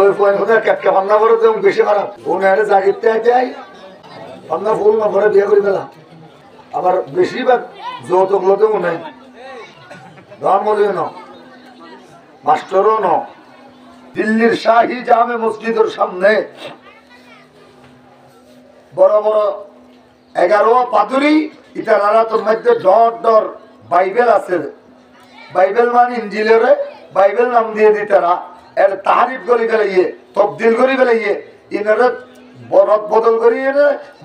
ওই ফোন হতে কেটকে পান্না করে তো বেশি খারাপ ওনারে জাগিতে যায় পান্না ফুল না ভরে বিয়ে করে পেলাম আবার বেশিরভাগ যৌতুক লোতে মনে ধর্মলীয় ন মাস্টারও ন দিল্লির শাহী জামে মসজিদের সামনে বড় বড় 11 পাদুরি ইতারা তোর মধ্যে ডর বাইবেল আছে বাইবেল মানে ইঞ্জিলের বাইবেল নাম দিয়ে দিতারা এর তাহারিফ করি ফেলাইয়ে তবদিল করি ফেলাইয়ে ইনারা বরদ বদল করি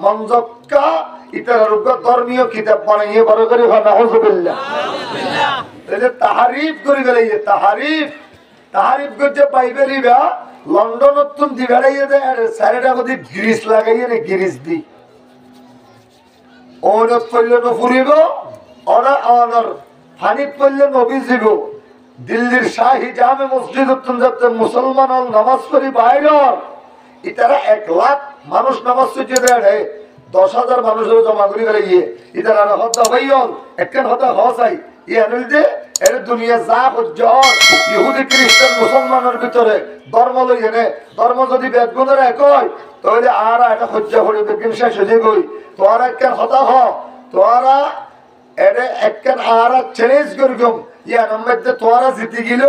মঞ্জক্কা ইতারা রূপ ধর্মীয় কিতাব বানাইয়ে বড় করে নাউজুবিল্লাহ তাহারিফ করি ফেলাইয়ে তাহারিফ করছে বাইবেলই বা লন্ডন তুন দি বেড়াইয়ে দেয় আর স্যারেটা যদি গ্রিস লাগাইয়ে রে গ্রিস দি ওনত পড়লে ফুরিব ওরা অনর ফানিত পড়লে নবী জীব দিল্লির শাহী জামে মসজিদ যাতে মুসলমান নামাজ পড়ি বাইরর ইতারা 1 লাখ মানুষ নামাজ পড়তে দেয় 10,000 মানুষের জমা করি বেড়াইয়ে ইতারা হত্যা ভাইয়ন একখান হত্যা হসাই ই আনিল যে এর দুনিয়া যা হজ্জর ইহুদি খ্রিস্টান মুসলমানের ভিতরে ধর্ম লই এনে ধর্ম যদি বেদগুণের এক হয় তাহলে আর এটা হজ্জা করে বেকিন শেষ হয়ে গই তোরা একখান হতা হ তোরা এটা একখান আর চ্যালেঞ্জ করগম ইয়া মধ্যে তোরা জিতে গেল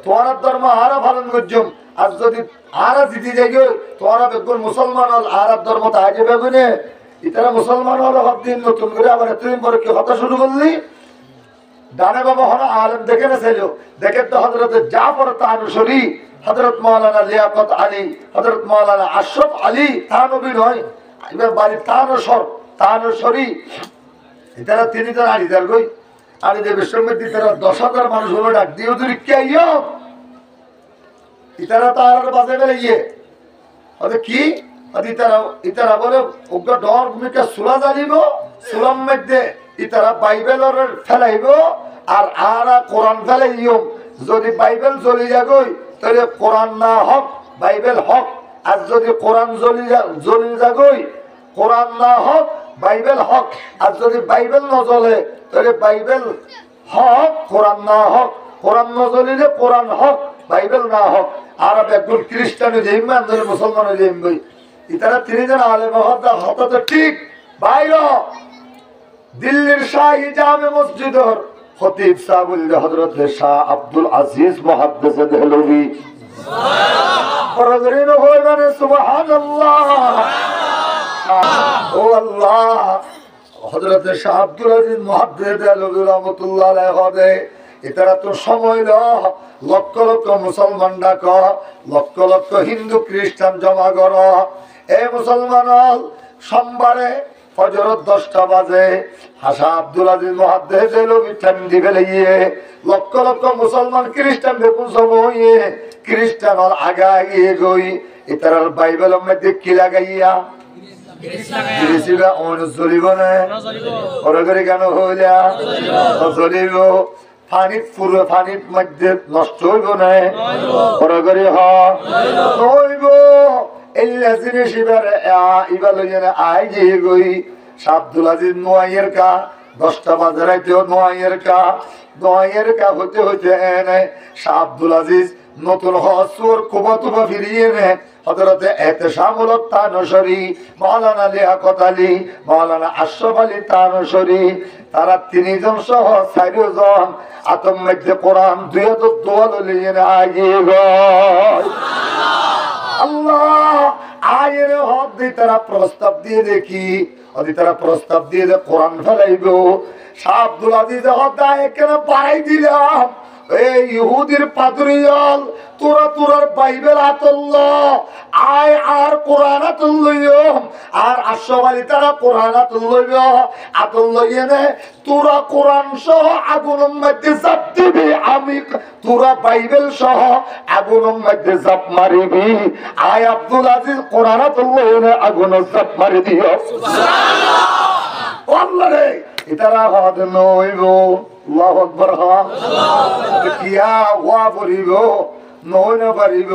তোরা ধর্ম আর পালন করছম আর যদি আর জিতে যাই গই তোরা বেগুন মুসলমান হল আর ধর্ম তা আগে বেগুনে ইতারা মুসলমান হল দিন নতুন করে আবার এতদিন পরে কি হতা শুরু করলি ডানে বাবা হন আলেম দেখে না চাইল দেখেন তো হজরত জাফর তানুসরি হজরত মাওলানা লিয়াকত আলী হজরত মাওলানা আশরাফ আলী তানবী নয় এবার বাড়ি তানুসরি এটারা তিনি তারা আড়িদার গই আড়িদের বিশ্বমধ্যে তারা 10,000 মানুষ হলো ডাক দিয়ে তুই কে আইয় ইতারা তার বাজে গেলে ইয়ে আরে কি ইতারা বলে ওকে ডর ভূমিকা সুলা জানিব সুলাম মধ্যে ইতারা বাইবেলের ফেলাইব আর আরা কোরআন ফেলাইও যদি বাইবেল জ্বলি যাগই তাহলে কোরআন না হক বাইবেল হক আর যদি কোরআন জ্বলি যাগই কোরআন না হক বাইবেল হক আর যদি বাইবেল না জ্বলে তাহলে বাইবেল হক কোরআন না হক কোরআন না জ্বলিলে কোরআন হক বাইবেল না হক আর একজন খ্রিস্টান যেইমা আমাদের মুসলমান যেইমই ইতারা 3 জন আলেম হতা তো ঠিক বাইর দিল্লির শাহী জামে মসজিদের খতিব সাহেব হযরত শাহ আব্দুল আজিজ মুহাদ্দিস দেহলভী পরগরিন হই মানে সুবহানাল্লাহ ও আল্লাহ হযরত শাহ আব্দুল আজিজ মুহাদ্দিস দেহলভী রাহমাতুল্লাহ আলাইহি এটারা তো সময় লক্ষ লক্ষ মুসলমান ডাক লক্ষ লক্ষ হিন্দু খ্রিস্টান জমা কর এ মুসলমান সোমবারে ফজরত 10টা বাজে হাসা আব্দুল আজিজ মুহাদ্দিস দেহলভী ঠান্ডি ফেলাইয়ে লক্ষ লক্ষ মুসলমান খ্রিস্টান বেকুন সময়ে খ্রিস্টান আগাইয়ে গই এটার বাইবেলের মধ্যে কি লাগাইয়া খ্রিস্টানরা অনু চলিব না ওরা করে কেন হইলা চলিব পানির মধ্যে নষ্ট হইব না ওরা করে হইব এল্লা জিনিস এবার আই যে গই আব্দুল আজিজ নোয়াইয়ের কা 10টা বাজে রাইতেও নোয়াইয়ের কা হতে হতে এনে শাহ আব্দুল আজিজ নতুন হসুর কুবা ফিরিয়ে নে হযরতে ইহতিসামুল তানুসরি মাওলানা লিয়াকত আলী মাওলানা আশরাফ আলী তানুসরি তারা 3 জন সহ 4 জন আতম মধ্যে কোরআন দুয়া তো দোয়াল লিয়ে আগিয়ে গয় আল্লাহ আয়ের হক দিয়ে তারা প্রস্তাব দিয়ে দেখি তারা প্রস্তাব দিয়ে কোরআন ফেলাইব শাহ আব্দুল আজিজ হদা এখানে বাড়াই দিলাম এই ইহুদির পাদরিয়াল তোরার বাইবেল আতুল্লাহ আয় আর কোরআন আতুল্লাহ আর আশরাফ আলী তারা কোরআন আতুল্লাহ এনে তোরা কোরআন সহ আগুনের মধ্যে জাপ দিবি আমি তোরা বাইবেল সহ আগুনের মধ্যে জাপ মারিবি আয় আব্দুল আজিজ কোরআন আতুল্লাহ এনে আগুনের জাপ মারি দিও সুবহানাল্লাহ আল্লাহ রে ইতারা হদ নইব আল্লাহু আকবার আল্লাহু কিয়া ওয়া পড়িব নয় না পারিব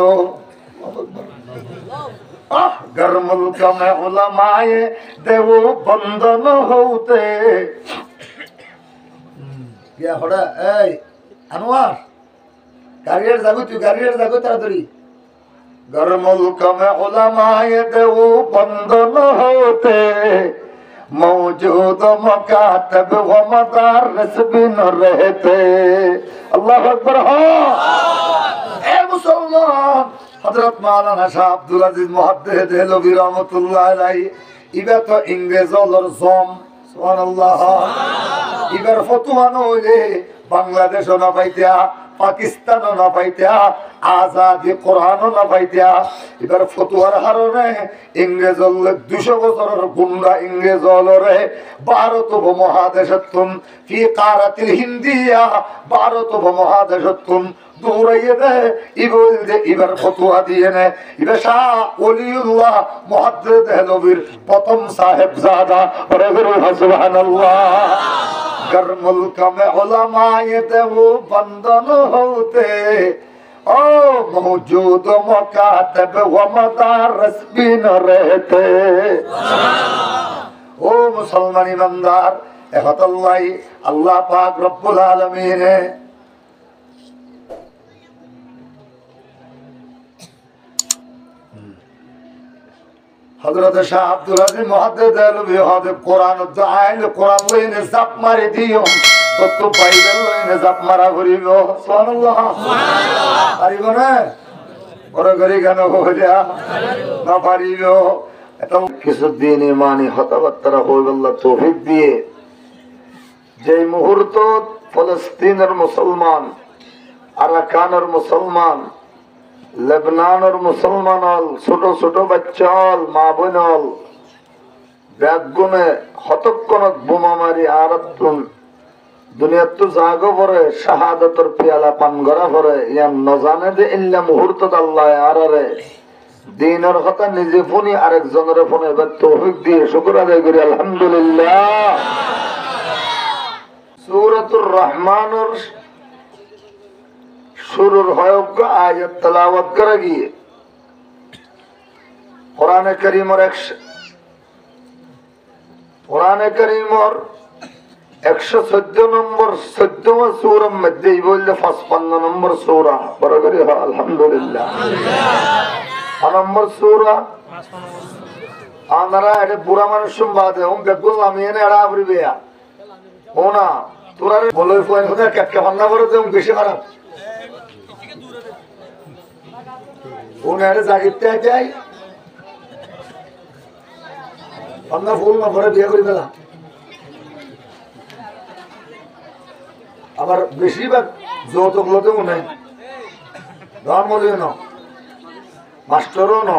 গরমুল কামে উলামায়ে দেব বন্ধন হউতে ইয়া হড়া এই আনোয়ার গাড়ির যাগো তুই গাড়ির যাগো তাড়াতাড়ি गर मुल्क में उलमाए देवबंद न होते मौजूद मकातब व मदारिस भी न रहते। अल्लाह अकबर। ए मुसलमान, हजरत मौलाना शाह अब्दुल अजीज मुहद्दिस देहलवी रहमतुल्लाह अलैहि इबा तो इंग्रेजोलर जम सुबहानाल्लाह इबर ফতোয়া নইলে বাংলাদেশও না পাইতা, পাকিস্তানও না পাইতা, আজাদি কোরআনও না পাইতা। এবার ফতোয়ার কারণে ইংরেজ 200 বছরের গুন্ডা ইংরেজ হলরে ভারত উপমহাদেশতুন ফি কারাতিল হিন্দিয়া ভারত উপমহাদেশতুন দৌড়াইয়ে দেয় ইবল যে এবার ফতোয়া দিয়ে নেয়। এবার শাহ ওলিউল্লাহ মুহাদ্দিস দেহলভির প্রথম সাহেবজাদা সুবহানাল্লাহ। गर मुल्क में उलमाए देवबंद न होते ओ मौजूद मकातब व मदारिस भी न रहते। ओ मुसलमान ईमानदार अल्लाह अल्लाह पाक रब्बुल आलमीन है हजरत शाह अब्दुल अजीज मुहद्दिस देहलवी हदे कुरान द आइल कुरान लइने जाप मारि दियो तो बाइबल लइने जाप मारा करिबो। सुबहानाल्लाह सुबहानाल्लाह পারিবো না ওরে গরি গান হইলা না পারিবো। এটা কিছুদিন ইমানি হতাবাত্তারা হইব আল্লাহ তৌফিক দিয়ে। যে মুহূর্ত ফলস্তিনের মুসলমান, আরাকানের মুসলমান, লেবনানের মুসলমান হল, ছোট ছোট বাচ্চা হল, মা বোন হল ব্যাগুনে হতক্ষণত বোমা মারি আরাতুন দুনিয়ার তো জাগো পরে শাহাদাতর পেয়ালা পান করা পরে ইয়ান নজানে যে ইল্লা মুহূর্তত আল্লাহ আরারে দিনের কথা নিজে ফোনে আরেকজনের ফোনে এবার তৌফিক দিয়ে শুকর আদায় করি আলহামদুলিল্লাহ। সূরাতুর রহমানের শুরুর হয়জ্ঞ আয়াত তেলাওয়াত করা গিয়ে কোরআনে কারীমের 114 নম্বর 14 সূরার মধ্যে বললে 55 নম্বর সূরা বরাবরই আলহামদুলিল্লাহ। নম্বর সূরা আমরা এটা পুরা মানুষ বাদে ও বেগুল আমি এনে এড়া আবরিবে ও না তোরা বলে ফোন করে কেটকে ভান্না করে দেও বেশি খারাপ ওনারে জাগিতে চাই আমরা ফুল না ভরে বিয়ে করি পেলাম। আবার বেশিরভাগ যৌতুক লোকেও নেই, ধর্মলীয় ন, মাস্টারও ন।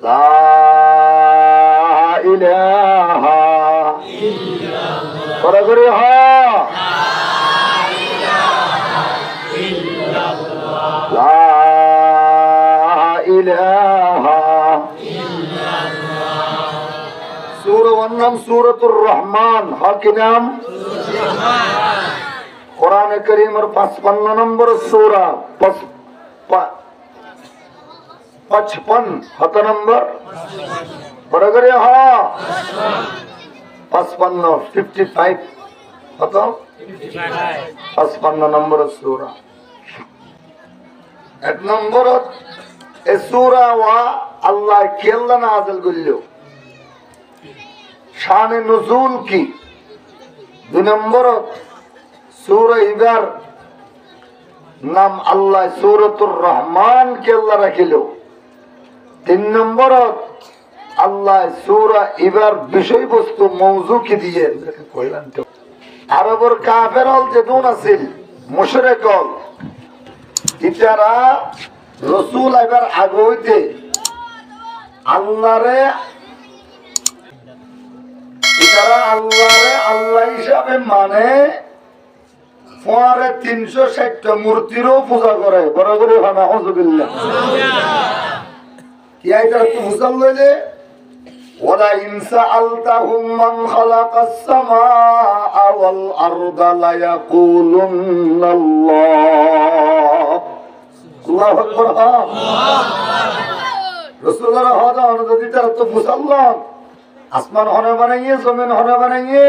লা ইলাহা ইল্লাল্লাহ করে হ লা ইলাহা ইল্লাল্লাহ। সূরা নাম সূরাতুর রহমান, হক নাম কোরআনে কারীমের 55 নম্বর সূরা 55 কত নম্বর বরাবর হ 55 55 কত 55 নম্বর সূরা। এক নম্বর এই সূরা ওয়া আল্লাহ কেল্লা নাযিল করলো, শানে নুজুল কি। দুই নম্বর সূরা ইবার নাম আল্লাহ সূরাতুর রহমান কেল্লা রাখিল। তিন নম্বর আল্লাহ সূরা ইবার বিষয়বস্তু মওযু কি দিয়ে কইলাম তো আরবের কাফের হল যে দুন আছিল মুশরিক হল ইতারা রাসূল এবার আগে হইতে আল্লাহরে আল্লাহ হিসাবে মানে ফোয়ারে 360টা মূর্তিরও পূজা করে বরাবর নাউযুবিল্লাহ। কি আইতা তো মুসাল লইলে ওয়ালা ইনসাআলতাহুম মান খালাকাস সামাআ ওয়াল আরদা লা ইয়াকুলুনাল্লাহ। আল্লাহু আকবার। রাসূলুল্লাহ হদা অনুযায়ী তারা তো মুসলমান, আসমান হনে বানাইয়ে, জমিন হনে বানাইয়ে,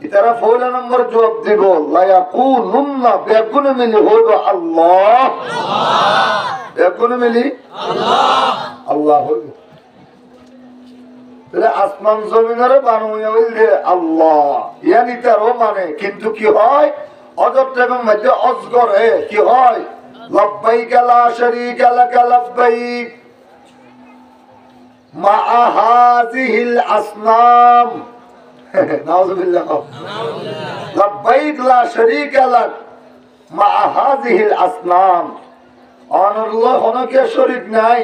ইতারা পয়লা নম্বর জবাব দিব লা ইয়াকুলুন্না বেগুনে মিলি হইব আল্লাহ বেগুনে মিলি আল্লাহ আল্লাহ হইব। তাহলে আসমান জমিনের বানাইয়া হইলে আল্লাহ ইয়ানি তারও মানে, কিন্তু কি হয় অজর মধ্যে অজগর কি হয় লব্বাইক লা শারীকা লাকা লব্বাইক মা হাযিহিল আসনাম নাউযুবিল্লাহ লব্বাইক লা শারীকা লাক মা হাযিহিল আসনাম। আল্লাহ হনকে শরীক নাই,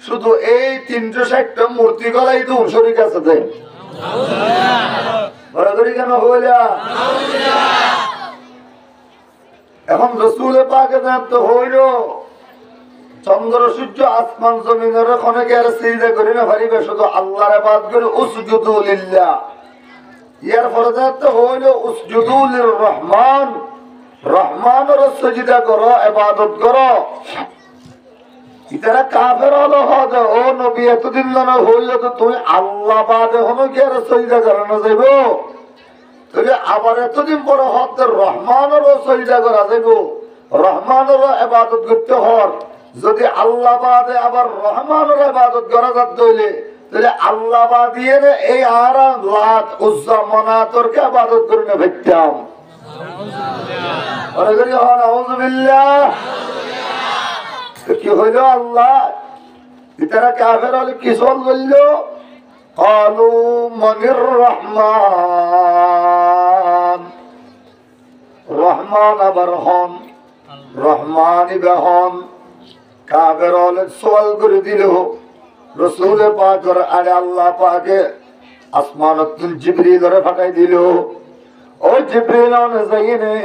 শুধু এই 360টা মূর্তি গলাই তো শরীক আছে দেন বরাবরই কেন হইলা। এখন রাসূলে পাকের নাম তো হইল চন্দ্র সূর্য আসমান জমিনের অনেকে আর সিজদা করি না পারিবে, শুধু আল্লাহর ইবাদত করে উসজুদু লিল্লাহ। ইয়ার ফরজ তো হইল উসজুদু লির রহমান, রহমানের সিজদা করো ইবাদত করো। ইতারা কাফের হলো হদে ও নবী এতদিন না হইল তো তুমি আল্লাহ বাদে হনো কি আর সিজদা করে না যাইব, তাহলে আবার এতদিন পরে হতে রহমানেরও সিজদা করা যাইব, রহমানেরও ইবাদত করতে হর। যদি আল্লাহ বাদে আবার রহমানের ইবাদত করা যাত হইলে তাহলে আল্লাহ বাদিয়ে এই আর লাত উজ্জা মানাতরকে ইবাদত করে না ভেটতাম। আরে করি হন আউযুবিল্লাহ। কি হইল আল্লাহ ইতারা কাফের হলে কি সল বলল ক্বালু মানির রহমান, রহমান আবার হন রহমানই বেহন। কাফের হলে সওয়াল করে দিল রাসূল পাকের আরে আল্লাহ পাকে আসমানত জিবরিলরে পাঠাই দিল, ও জিবরিল যাইনে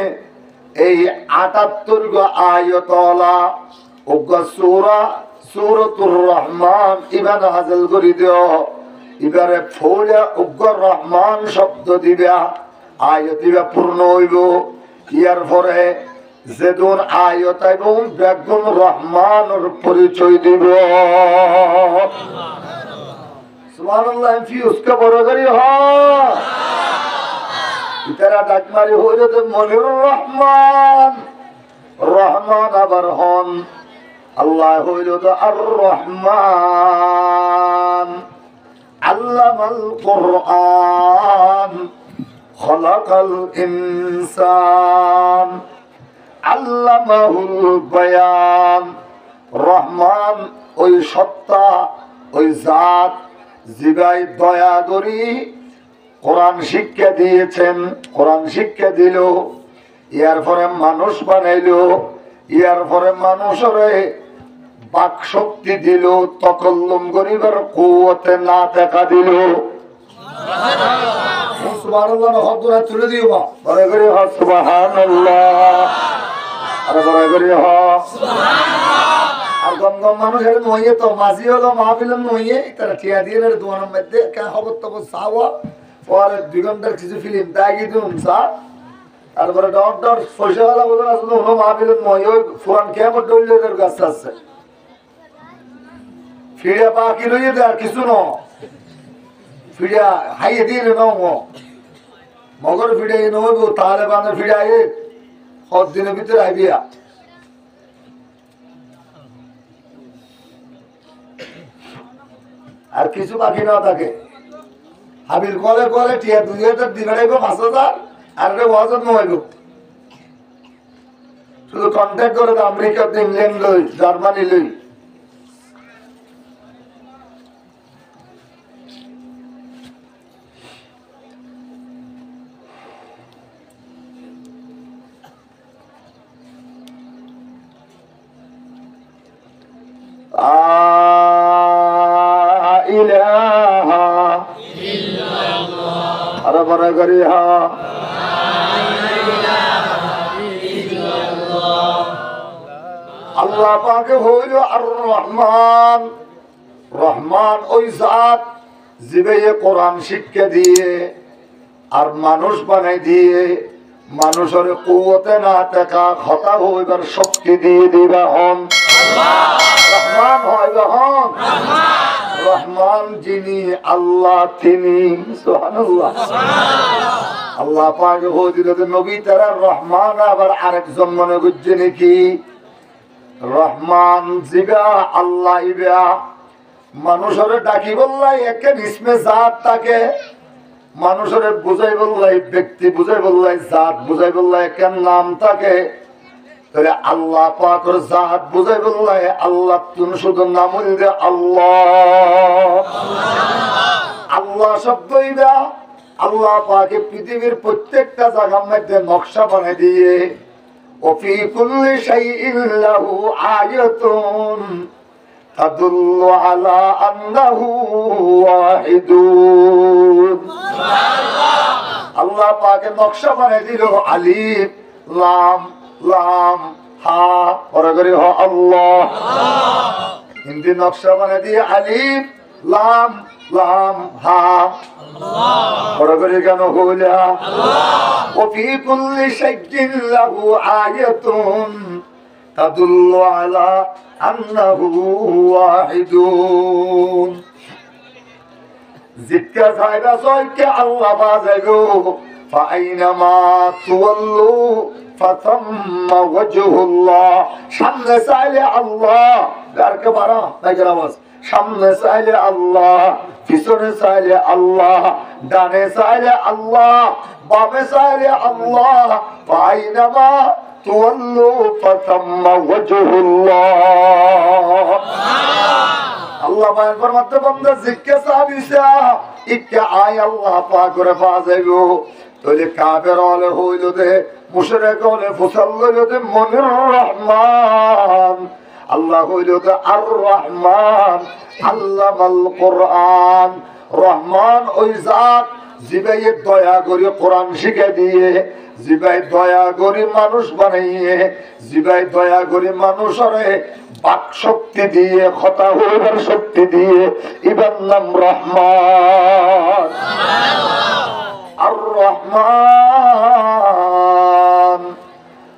এই 78 গো আয়াতওয়ালা ওগা সূরা সূরাতুর রহমান ইবা নাযিল করে দিও। এবারে ফৌলা ওগা রহমান শব্দ দিবা আয়াত দিবা পূর্ণ হইব। ইয়ার পরে যেদুন আয়াত এবং বেগুন রহমানের পরিচয় দিব। সুবহানাল্লাহ ফিউজ কা বড় করি হয় ইতারা ডাক মারি হইল তো মনির রহমান, রহমান আবার হন আল্লাহ হইল তো আর রহমান। আল্লামাল কুরআন খলাকাল ইনসান আল্লামাহুল বায়ান। রহমান ওই সত্তা ওই জাত জিবাই দয়া করি কোরআন শিক্ষা দিয়েছেন, কোরআন শিক্ষা দিল, ইয়ার পরে মানুষ বানাইল, ইয়ার পরে মানুষের বাক শক্তি দিল, তকল্লুম করিবার কুওয়াতে না দেখা দিল। সুবহানাল্লাহ হদরা তুলে দিও বা বড় করে হ সুবহানাল্লাহ, আরে বড় করে হ সুবহানাল্লাহ। আর গম গম মানুষের নইয়ে তো মাঝি হলো মাহফিলের নইয়ে তারা টিয়া দিয়ে দোয়ানোর মধ্যে কে খবর তবর চাওয়া পরে 2 ঘন্টার কিছু ফিল্ম তাই কি দিন স্যার। তারপরে ডর পয়সাওয়ালা বলে আসলে হলো মাহফিলের নয় ওই ফুরান কেমন ডলিলের গাছ আছে ফিরিয়া বাকি রইয়ে দে আর কিছু ন ফিরিয়া হাইয়ে দিয়ে ন মগর ফিরিয়ে নইব তাহলে বান্ধে ফিরিয়ে সব দিনের ভিতরে আইবিয়া। আর কিছু বাকি না থাকে হাবিল কলে কলে টিয়া 2000 দিবে 5000 আর ওয়াজন নইব। শুধু কন্ট্যাক্ট করে আমেরিকা ইংল্যান্ড লই জার্মানি লই আরে বড় করি আল্লাহ পাকে হইল আর রহমান। রহমান ওই জাত জিবে কোরআন শিক্ষা দিয়ে আর মানুষ বানাই দিয়ে মানুষের কুওয়াতে না থাকা কথা হইবার শক্তি দিয়ে দিবা হন রহমান হইবা হন রহমান যিনি আল্লাহ তিনি সুবহানাল্লাহ। আল্লাহ পাক হযরত নবী তারা রহমান আবার আরেকজন মনে করছে নাকি রহমান জিবা আল্লাহ ইবা মানুষের ডাকি বললাই একে ইসমে জাত তাকে মানুষের বুঝাই বললাই ব্যক্তি বুঝাই বললাই জাত বুঝাই বললাই একে নাম থাকে তাহলে আল্লাহ পাকের জাত বুঝাই বললাই আল্লাহ তুমি শুধু নাম হইলে আল্লাহ আল্লাহ শব্দই দা আল্লাহ পাকে পৃথিবীর প্রত্যেকটা জায়গার মধ্যে নকশা বানিয়ে দিয়ে وفي كل شيء له آية تدل على أنه واحد আল্লাহ পাকে নকশা বানিয়ে দিল আলিফ লাম লাম হা পরে করে হ আল্লাহ হিন্দি নকশা বানিয়ে দিয়ে আলিফ লাম লাম হা পরে করে কেন হইলা وفي كل شيء له آية تدل على أنه واحد জিজ্ঞা সাহেবা সয়কে আল্লাহ বাজাগো ফাইনামা তুওয়াল্লু ফাতাম্মা ওয়াজহুল্লাহ সামনে চাইলে আল্লাহ গারকে বাড়া নাইকের আওয়াজ সামনে চাইলে আল্লাহ পিছনে চাইলে আল্লাহ ডানে চাইলে আল্লাহ বামে চাইলে আল্লাহ ফাইনামা তুওয়াল্লু ফাতাম্মা ওয়াজহুল্লাহ আল্লাহ পাক ফরমাতে বান্দা জিজ্ঞাসা সাবিসা ইকে আয় আল্লাহ পাক করে পাজাইবো তাহলে কাফের হলে হইল দে মুশরিক হলে ফুসাল হইল দে মনির রহমান আল্লাহ হইল দে আর রহমান আল্লামাল কোরআন রহমান ওই জাত জিবাই দয়া করে কোরআন শিখে দিয়ে জিবাই দয়া করে মানুষ বানাইয়ে জিবাই দয়া করে মানুষরে বাক শক্তি দিয়ে কথা হইবার শক্তি দিয়ে ইবার নাম রহমান আর রহমান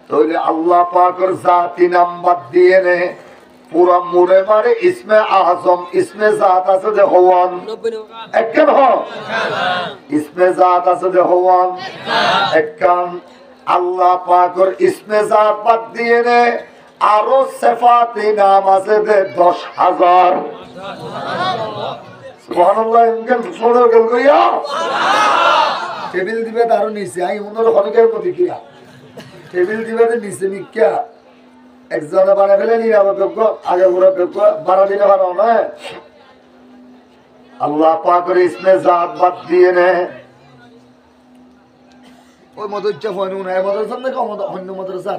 তাহলে আল্লাহ পাকের জাতি নাম বাদ দিয়ে নে পুরা মুড়ে মারে ইসমে আজম ইসমে জাত আছে যে হওয়ান একখান হ ইসমে জাত আছে যে হওয়ান একখান আল্লাহ পাকের ইসমে জাত বাদ দিয়ে নে আরো সেফাতি নাম আছে যে 10,000 সুবহানাল্লাহ ইনকাম শুনে গেল কইয়া টেবিল দিবে তারও নিচে আই ওনার খনিকের মধ্যে কিয়া টেবিল দিবে নিচে নিকা একজনে বানায় ফেলে নি আবার বেক আগে পুরো বেক বাড়া দিলে ভালো না আল্লাহ পাকের ইসমে জাত বাদ দিয়ে নে ওই মদরচা ফোন না মদরসা না কম অন্য মদরসা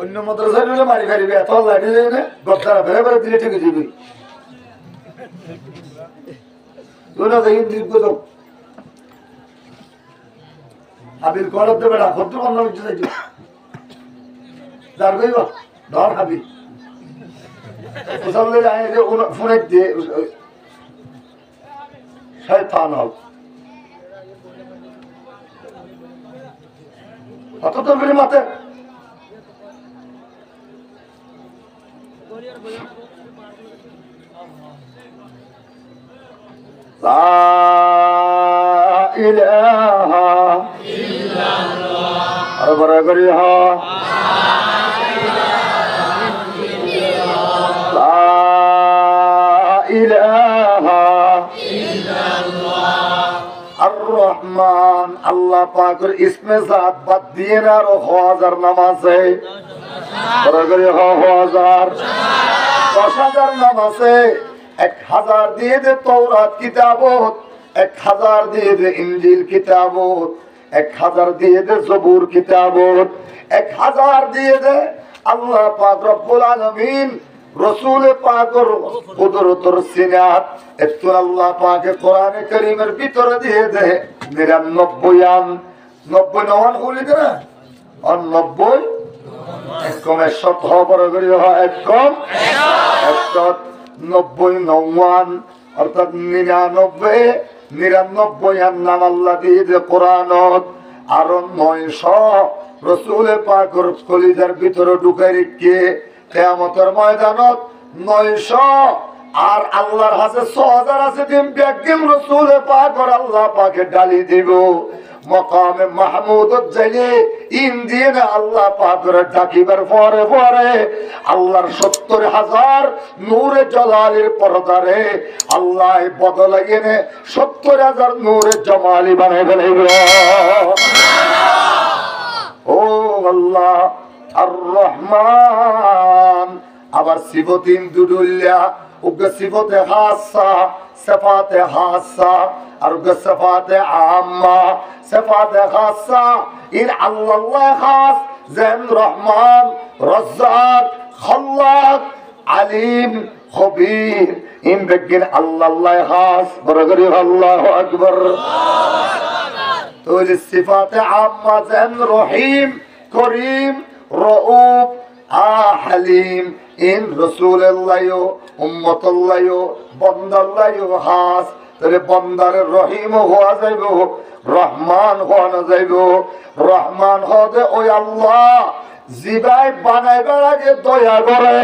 অন্য মাদ্রাসা নিলে মারি ফেলবে এত লাঠি দিলে গদ্দারা ফেলে ফেলে দিলে ঠিক যাবি হাবিল করার দেবে না খদ্দ বন্ধ হচ্ছে যার কইব ধর হাবিল ফোনে দিয়ে শয়তান হল কত তো বেড়ে মাতে লা ইলাহা ইল্লাল্লাহ আর বড় করি লা ইলাহা ইল্লাল্লাহ আর রহমান আল্লাহ পাকের ইসমে জাত বাদ দিয়ে আর 1000 নাম আছে বড় করে 1000 নাম আছে 1000 দিয়ে দে তৌরাত কিতাবত 1000 দিয়ে দে ইনজিল কিতাবত 1000 দিয়ে দে জবুর কিতাবত 1000 দিয়ে দে আল্লাহ পাক রব্বুল আলামিন রাসূল পাকের কুদরতের সিনাত এত আল্লাহ পাক কোরআনে কারীমের ভিতরে দিয়ে দে 99 90 নওয়ান হলি না আর 90 একম 100 খবর করি হয় একম 199 অর্থাৎ 99 নাম আল্লাহ দিয়ে কোরআনত আর 900 রাসূল পাকের কলিজার ভিতরে ঢুকাই রেখে কিয়ামতের ময়দানত 900 আর আল্লাহর হাতে ৬০০০ আছে দিন ব্যাগিম রাসূলে পাক আর আল্লাহ পাকে ডালি দিব মকামে মাহমুদত যাইলে ইন্দিন আল্লাহ পাকের ডাকিবার পরে পরে আল্লাহর ৭০,০০০ নূরে জালালের পর্দারে আল্লাহ বদলাইয়ে ৭০,০০০ নূরে জামালি বানাই ফেলিব। ও আল্লাহ আর রহমান আবার সিফতিন দুদুল্লা উগ্র সিফতে হাসা সিফাতে হাসা আর উগ্র সিফাতে আম্মা সিফাতে হাসা ইন আল্লাহ খাস যেন রহমান রাজ্জাক খাল্লাক আলিম খবীর ইন বেগিন আল্লাহ খাস বরগরি আল্লাহু আকবার। তো সিফাতে আম্মা যেন রহিম করিম রউফ হালিম ইন রাসূলুল্লাহ উম্মতুল্লাহ বান্দাল্লাহ খাস তাহলে বান্দার রহিম হওয়া যাইব রহমান হওয়া না যাইব। রহমান হতে ওই আল্লাহ জিবাই বানাইবার আগে দয়া করে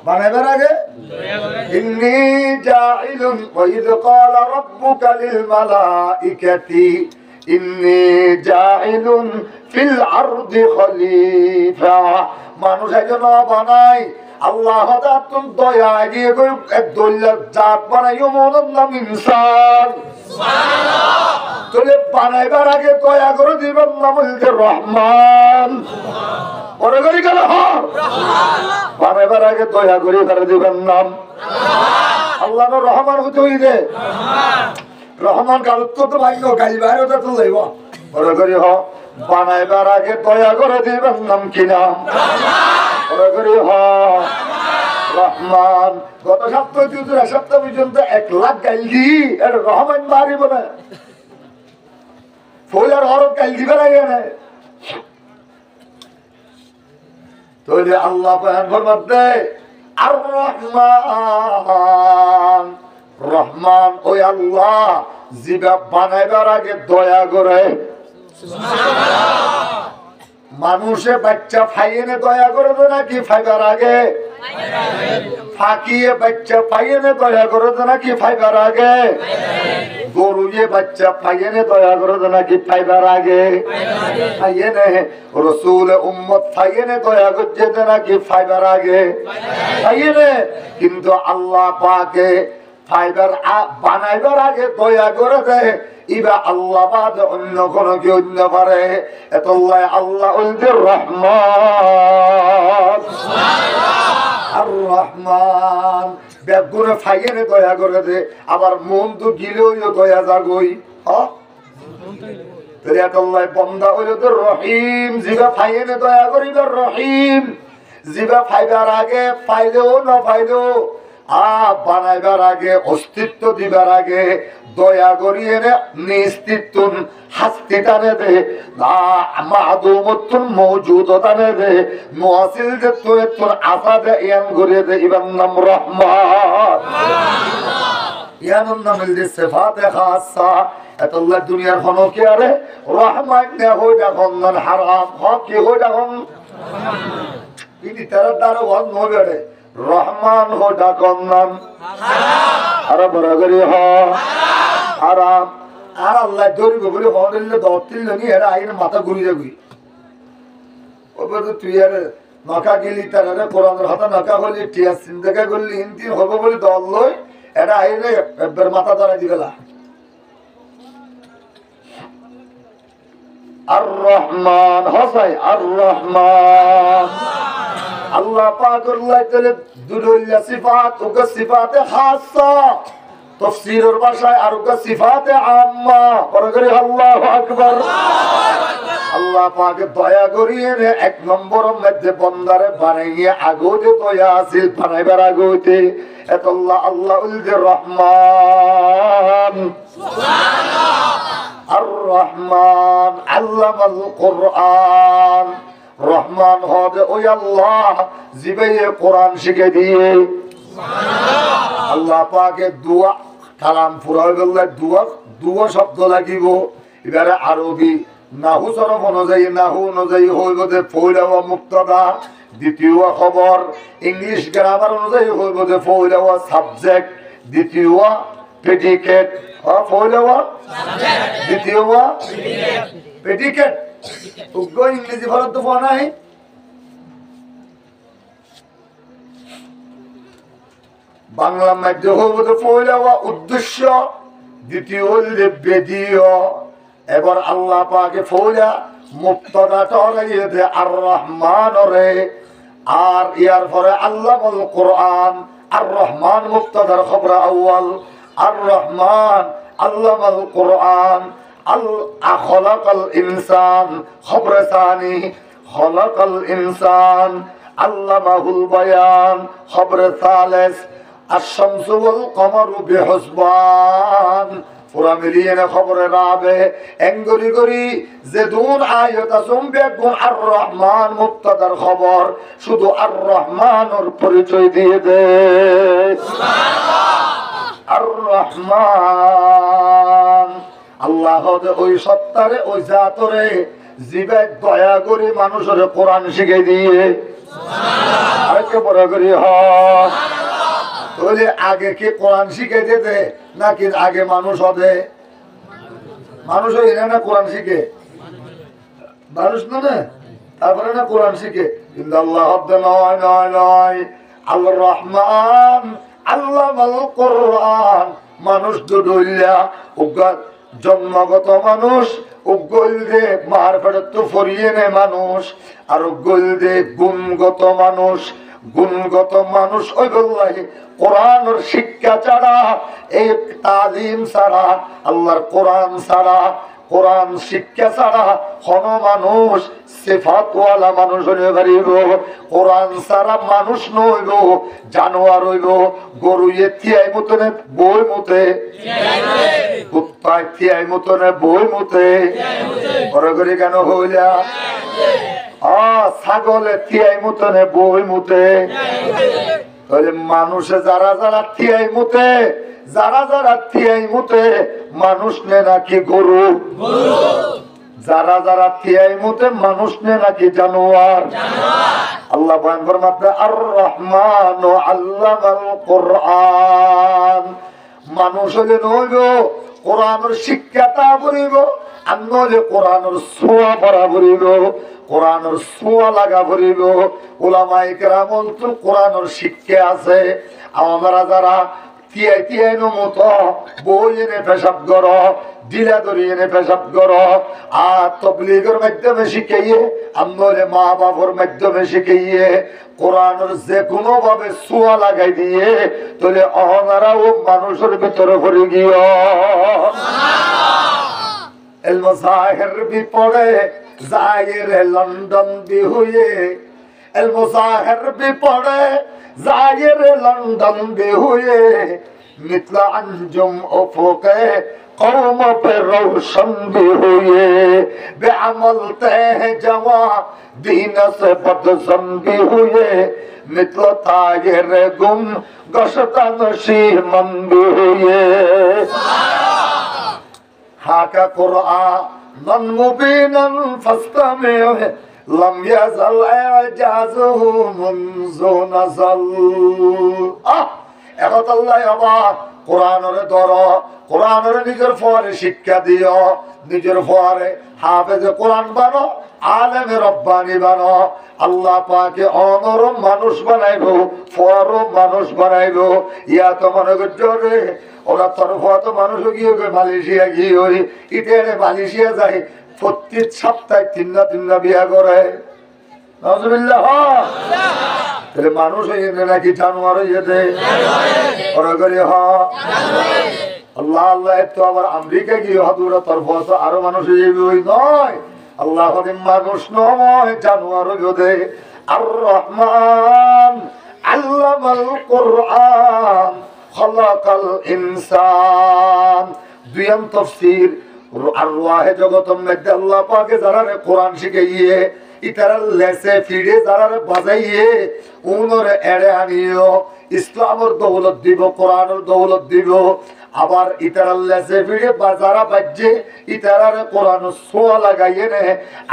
বানাইবার আগে ইন্নী জাইলুন ওয়া ইয ক্বালা রাব্বুকা লিল মালাইকাতি ইন্নী জাইলুন ফিল আরদি খলিফা। মানুষ একজন বানাই আল্লাহ তুমি দয়া গিয়ে এক দৈল্যার জাত বানাইও মনের নাম ইনসান। তাহলে বানাইবার আগে দয়া করে দিবেন নাম রহমান। পরে করি গেল বানাইবার আগে দয়া করে করে দিবেন নাম আল্লাহ রহমান হতে হইলে রহমান কালুত্ব তো ভাই গাড়ি বাইরে তো লইব। পরে করি হ বানাইবার আগে দয়া করে দিবেন নাম কি নাম পরে করি হ রহমান। গত সপ্তাহ সপ্তাহ পর্যন্ত ১,০০,০০০ গাইল দি এটা রহমান মারিব না ফুলের হরফ গাইল দিবে লাগে না। তৈরি আল্লাহ ফরমান দে আর রহমান রহমান ওই আল্লাহ জিবা বানাইবার আগে দয়া করে মানুষে বাচ্চা ফাইয়ে দয়া করে তো নাকি ফাইবার আগে ফাঁকিয়ে বাচ্চা পাইয়ে দয়া করে তো নাকি ফাইবার আগে গরুয়ে বাচ্চা পাইয়ে দয়া করে তো নাকি ফাইবার আগে ফাইয়ে রসুল উম্মত ফাইয়ে দয়া করছে নাকি ফাইবার আগে ফাইয়ে। কিন্তু আল্লাহ পাকে ফাইবার বানাইবার আগে দয়া করে দেয় ইবা আল্লাহ বাদ অন্য কোন কি অন্য পারে এত আল্লাহ রহমান আর রহমান বেগুনে ফাইয়ে দয়া করে দে আবার মন তো গিলেও দয়া জাগই বন্দা হইল তো রহিম জিবা ফাইয়ে দয়া করিবার রহিম জিবা ফাইবার আগে পাইলেও না পাইলেও বানাইবার আগে অস্তিত্ব দিবার আগে দয়া করিয়ে নিস্তিত্ব হাস্তি টানে দে মাদুমতুন মওজুদ টানে দে মুআসিল যে তোর আশা দে ইয়ান করে দে ইবান নাম রহমান ইয়ান নাম দে সিফাতে খাসা এতল্লাহ দুনিয়ার হন কি আরে রহমান নে হই দেখুন হারাম হক কি হই দেখুন ইনি তার দ্বারা হন নবে রহমান হো ডাকন নাম আরে বরাবরি হ হারাম আর আল্লাহ ধরিব বলে হলে দত্তিল নি এরা আইন মাথা ঘুরি যাবি ওপর তুই আর নকা গেলি তার কোরআনের হাতে নকা হলি টিয়া চিন্তাকা করলি ইনতিন হবে বলে দল লই এটা আইনে একবার মাথা ধরা দিবেলা। আর রহমান হসাই আর রহমান আল্লাহ পাকুল্লাহ তাআলা দুদুল্লা সিফাত ওকে সিফাতে খাসা তাফসীরের ভাষায় আর ওকে সিফাতে আম্মা পরগরি আল্লাহু আকবার। আল্লাহ পাক দয়া করিয়ে এক নম্বরের মধ্যে বন্দারে বানাইয়ে আগোতে দয়া আসিল বানাইবার আগোতে এতল্লাহ আল্লাহ উল রহমান সুবহানাল্লাহ আর রহমান আল্লামাল কুরআন রহমান হবে ওই আল্লাহ জিবে কোরআন শিখে দিয়ে আল্লাহ পাকে দোয়া কালাম ফুরাই বললে দুয়া শব্দ লাগিব এবারে আরবি নাহু সরফ অনুযায়ী নাহু অনুযায়ী হইব যে ফৌলা মুক্তদা দ্বিতীয় খবর ইংলিশ গ্রামার অনুযায়ী হইব যে পয়লা ওয়া সাবজেক্ট, দ্বিতীয় ওয়া প্রেডিকেট, পয়লা ওয়া দ্বিতীয় ওয়া প্রেডিকেট। উগ্র ইংরেজি ভারত তো পাওয়া নাই। বাংলা মাধ্যম হইব যে পয়লা ওয়া উদ্দেশ্য, দ্বিতীয় হইলে বেদীয়। এবার আল্লাহ পাকে পয়লা মুক্তদাটা হইতে আর রহমান রে, আর ইয়ার পরে আল্লামাল কোরআন। আর রহমান মুক্তদার খবর আউয়াল, আর রহমান আল্লামাল কোরআন। খলাকাল ইনসান খবর সানি, খলাকাল ইনসান আল্লামাহুল বায়ান খবর সালেস। আশ-শামসু ওয়াল কমারু বিহুসবান পুরা মিলিয়ে না খবরে রাবে এঙ্গরি গরি যে দুন আয়াত আসুম বেগুন আর রহমান মুক্তদার খবর, শুধু আর রহমানের পরিচয় দিয়ে দে সুবহানাল্লাহ। আর রহমান আল্লাহ ওই সত্তারে ওই জাতরে জিবে দয়া করে মানুষের কোরআন শিখিয়ে দিয়ে সুবহানাল্লাহ। আরেকটা বড় করি তাহলে আগে কি কোরআন শিখে দিতে নাকি আগে মানুষ হবে? মানুষ হয় না কোরআন শিখে, মানুষ না তারপরে না কোরআন শিখে। কিন্তু আল্লাহ শব্দ নয় নয় নয়, আল্লাহ রহমান আল্লামাল কোরআন। মানুষ দুইলা উগ্র জন্মগত মানুষ, উগ্গল দে মার পেটে তো ফরিয়ে নে মানুষ, আর উগ্গল দে গুণগত মানুষ। গুণগত মানুষ ওই বললাই কোরআনের শিক্ষা ছাড়া, এই তালিম ছাড়া, আল্লাহর কোরআন ছাড়া, কোরআন শিক্ষা ছাড়া কোন মানুষ সিফাতওয়ালা মানুষ হইতে পারিব? কোরআন ছাড়া মানুষ নইব, জানোয়ার হইব। গরু থিয়াই মতনে বই মতে, কুত্তায় থিয়াই মতনে বই মতে, ঘরে ঘরে কেন হইলা? ছাগলে থিয়াই মতনে বই মুতে। মানুষে যারা যারা থিয়াই মুতে, যারা যারা থিয়াই মুতে মানুষ নে নাকি গরু? যারা যারা থিয়াই মুতে মানুষ নে নাকি জানোয়ার? আল্লাহ বয়ান ফরমাতে আর রহমান আল্লামাল কোরআন। মানুষ হলে নইব কোরআনের শিক্ষাটা বলিব, আর নইলে কোরআনের ছোঁয়া পড়া বলিব, কোরআনের ছোঁয়া লাগা বলিব। ওলামায়ে কেরাম তো কোরআনের শিক্ষা আছে। আমরা যারা তিয়াই তিয়াই মতো বই এনে পেশাব কর, ডিলা ধরি এনে পেশাব কর, আর তবলিগের মাধ্যমে শিখাইয়ে, আমলে মা বাবার মাধ্যমে শিখাইয়ে কোরআনের যে কোনো ভাবে ছোঁয়া লাগাই দিয়ে, তাহলে অহনারাও মানুষের ভিতরে ভরে গিয়ে এলমো জাহির বি পড়ে জাহির লন্ডন দি হুয়ে, এলমো জাহির বি পড়ে জাহির লন্ডন দি হুয়ে, मिथला अंजुम उफुके कौम पे रोशन भी हुए, बेअमल तह जवा दीन से बदसम भी हुए, मिथला तायर गुम गशता नशीमन भी हुए। हाका कुरआन मुबीनन फस्तमिउ लम यज़ल इजाज़ुहु मुंज़ु नज़ल। এখন আল্লাহ আবার কোরআনের ধর, কোরআনের নিজের ফোয়ারে শিক্ষা দিও, নিজের ফোয়ারে হাফেজে কোরআন বানো, আলেমে রব্বানি বানো। আল্লাহ পাকে অনরম মানুষ বানাইবো, ফোয়ারও মানুষ বানাইবো। ইয়া তো মনে করছো রে ওরা তরফা তো মানুষ গিয়ে মালয়েশিয়া গিয়ে ওই ইটারে মালয়েশিয়া যায়, প্রতি সপ্তাহে তিনটা বিয়া করে। মানুষ হয়ে নাকি জানোয়ার হয়েছে? আল্লাহ আল্লাহ তো আবার আমেরিকা গিয়ে হাতুরা তরফ আরো মানুষ হয়ে ওই নয়। আল্লাহ মানুষ নয়, জানোয়ার হয়ে। আর রহমান আল্লামাল কোরআন খলাকাল ইনসান। দুইয়াম তাফসীর আর ওয়াহে জগতের মধ্যে আল্লাহ পাকে যারা কোরআন শিখাইয়ে, ইতারা লেসে ফিরে যারা বাজাইয়ে উনরে এড়ে আনিও, ইসলামের দৌলত দিব, কোরআনের দৌলত দিব। আবার ইতারার লেসে ফিরে বাজারা বাজছে ইতারারে কোরআন সোয়া লাগাইয়ে নে